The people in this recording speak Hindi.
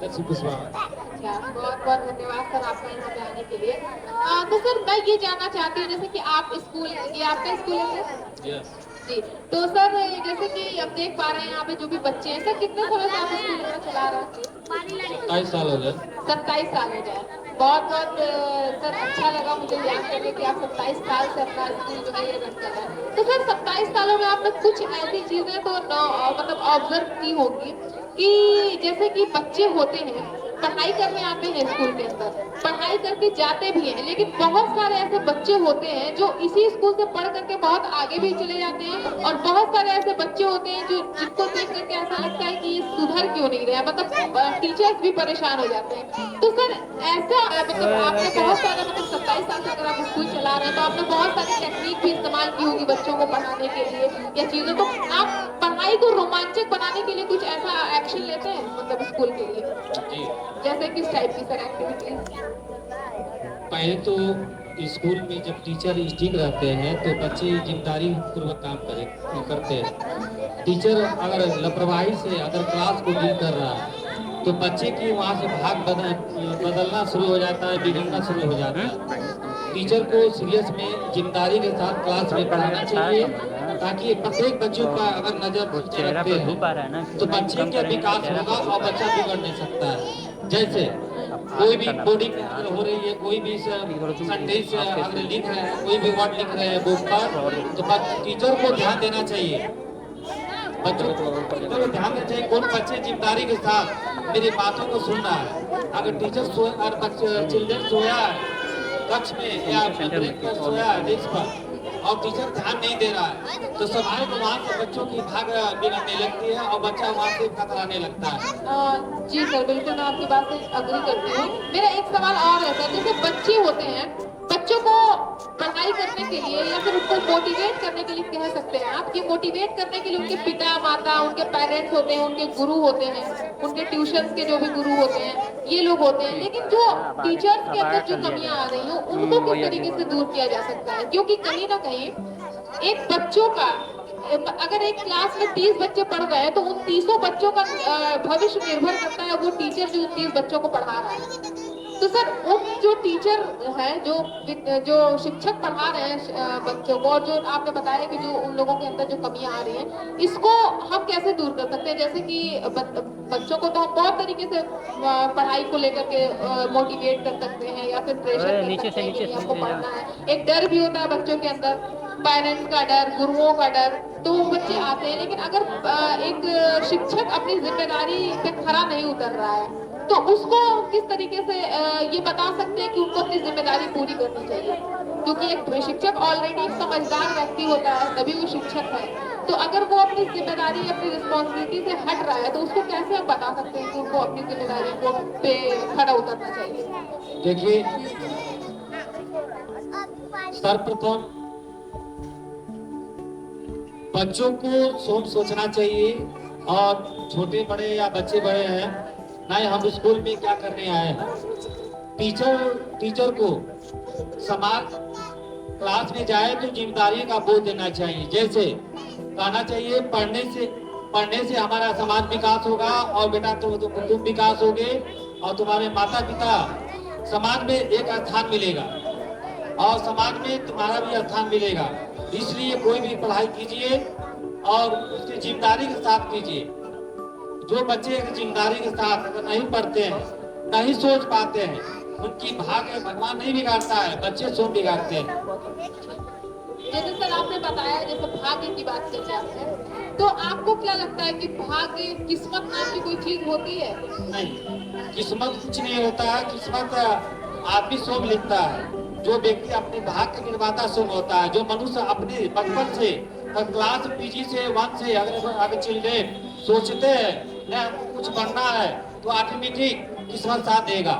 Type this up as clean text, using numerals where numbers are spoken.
सचिन कुशवाहा। अच्छा, बहुत बहुत धन्यवाद सर आपका यहाँ पे आने के लिए। तो सर मैं ये जानना चाहती हूँ, जैसे कि आप स्कूल, ये आपका स्कूल है सर? यस। जी। तो सर जैसे कि अब देख पा रहे हैं यहाँ पे जो भी बच्चे हैं, सर कितने समय से आप स्कूल अपना चला रहे हैं? 27 साल हो गए। 27 साल हो गया। बहुत बहुत सर अच्छा लगा मुझे जान करके कि आप 27 साल से अपना स्कूल जो है ये रन कर रहे हैं। तो सर 27 सालों में आपने कुछ ऐसी चीजें तो मतलब ऑब्जर्व की होगी कि जैसे कि बच्चे होते हैं, पढ़ाई करने आते हैं स्कूल के अंदर, पढ़ाई करके जाते भी हैं, लेकिन बहुत सारे ऐसे बच्चे होते हैं जो इसी स्कूल से पढ़ करके बहुत आगे भी चले जाते हैं, और बहुत सारे ऐसे बच्चे होते हैं जो जिनको देख करके ऐसा लगता है कि ये सुधर क्यों नहीं रहे, मतलब टीचर्स भी परेशान हो जाते हैं। तो सर ऐसा मतलब आपने बहुत सारा, मतलब 27 साल से अगर आप स्कूल चला रहे हैं तो आपने बहुत सारी टेक्निक भी इस्तेमाल की होगी बच्चों को पढ़ाने के लिए या चीजें, तो आप पढ़ाई को रोमांचक बनाने के लिए कुछ ऐसा एक्शन लेते हैं मतलब स्कूल के लिए? जी। जैसे किस टाइप की सर एक्टिविटीज? पहले तो स्कूल में जब टीचर स्ट्रिक्ट रहते हैं तो बच्चे जिम्मेदारी पूर्वक काम करते हैं। टीचर अगर लापरवाही से अगर क्लास को लीड कर रहा है तो बच्चे की वहाँ से बदलना शुरू हो जाता है, बिगड़ना शुरू हो जाता है। टीचर को सीरियस में जिम्मेदारी के साथ क्लास में पढ़ाना चाहिए, ताकि प्रत्येक बच्चों का अगर नजर रखते हैं तो बच्चे का विकास होगा और बच्चा बिगड़ नहीं सकता है। जैसे कोई भी कोडिंग अगर हो रही है, कोई भी सेंटेंस अगर लिख रहे हैं, कोई भी वर्ड लिख रहे हैं बुक पर, तो टीचर को ध्यान देना चाहिए। बच्चों को ध्यान देना चाहिए कौन बच्चे जिम्मेदारी के साथ मेरी बातों को सुन रहा है। अगर टीचर चिल्ड्रन सोया है कक्ष में या ब्रेक पर सोया है डेस्क पर और टीचर ध्यान नहीं दे रहा है तो स्वाभाविक वहाँ से बच्चों की भाग बिगड़ने लगती है और बच्चा वहाँ से कतराने लगता है। जी सर, बिल्कुल मैं आपकी बात से अग्री करती हूँ। मेरा एक सवाल और है सर, जैसे बच्चे होते हैं, बच्चों को पढ़ाई करने के लिए या फिर उनको मोटिवेट करने के लिए कह सकते हैं आप कि मोटिवेट करने के लिए उनके पिता माता, उनके पेरेंट्स होते हैं, उनके गुरु होते हैं, उनके ट्यूशन के जो भी गुरु होते हैं, ये लोग होते हैं, लेकिन जो टीचर्स के अंदर जो कमियां आ रही हैं उनको किस तरीके से दूर किया जा सकता है? क्योंकि कहीं ना कहीं एक बच्चों का, अगर एक क्लास में 30 बच्चे पढ़ रहे हैं तो उन 30 बच्चों का भविष्य निर्भर करता है वो टीचर जो 30 बच्चों को पढ़ा रहा है। तो सर उन जो टीचर है, जो शिक्षक पढ़ा रहे हैं बच्चों को, और जो आपने बताया कि जो उन लोगों के अंदर जो कमियां आ रही हैं, इसको हम कैसे दूर कर सकते हैं? जैसे कि बच्चों को तो हम बहुत तरीके से पढ़ाई को लेकर के मोटिवेट कर सकते हैं या फिर प्रेशर कर सकते हैं कि आपको पढ़ना है। एक डर भी होता है बच्चों के अंदर, पेरेंट्स का डर, गुरुओं का डर, तो वो बच्चे आते हैं, लेकिन अगर एक शिक्षक अपनी जिम्मेदारी पे खरा नहीं उतर रहा है तो उसको किस तरीके से ये बता सकते हैं कि उनको अपनी जिम्मेदारी पूरी करनी चाहिए? क्योंकि एक शिक्षक ऑलरेडी एक समझदार व्यक्ति होता है, तभी वो शिक्षक है। तो अगर वो अपनी जिम्मेदारी, अपनी रिस्पॉन्सिबिलिटी से हट रहा है तो उसको कैसे हम बता सकते हैं कि उनको अपनी जिम्मेदारी को पे खड़ा उतरना चाहिए? देखिए, सर्वप्रथम बच्चों को सोचना चाहिए, और छोटे बड़े या बच्चे बड़े हैं नहीं, हम स्कूल में क्या करने आए हैं। टीचर को समाज क्लास में जाए तो जिम्मेदारी का बोझ देना चाहिए। जैसे कहना चाहिए पढ़ने से हमारा समाज विकास होगा, और बेटा तुम विकास होगे और तुम्हारे माता पिता समाज में एक स्थान मिलेगा और समाज में तुम्हारा भी स्थान मिलेगा। इसलिए कोई भी पढ़ाई कीजिए और उसकी जिम्मेदारी के साथ कीजिए। जो बच्चे जिम्मेदारी के साथ अगर नहीं पढ़ते हैं, नहीं सोच पाते हैं, उनकी भाग्य भगवान नहीं बिगाड़ता है, बच्चे स्वयं बिगाड़ते हैं। जैसे सर आपने बताया, जैसे भाग्य की बात की आपने, तो आपको क्या लगता है कि भाग्य, किस्मत नाम की कोई चीज होती है? नहीं, किस्मत कुछ नहीं होता है। किस्मत आदमी स्वयं लिखता है। जो व्यक्ति अपने भाग्य के निर्माता स्वयं होता है। जो मनुष्य अपने बचपन से क्लास पीजी से 1 से अगर चिल्ड्रेन सोचते हैं ना कुछ बनना है तो ऑटोमेटिक किस्मत साथ देगा।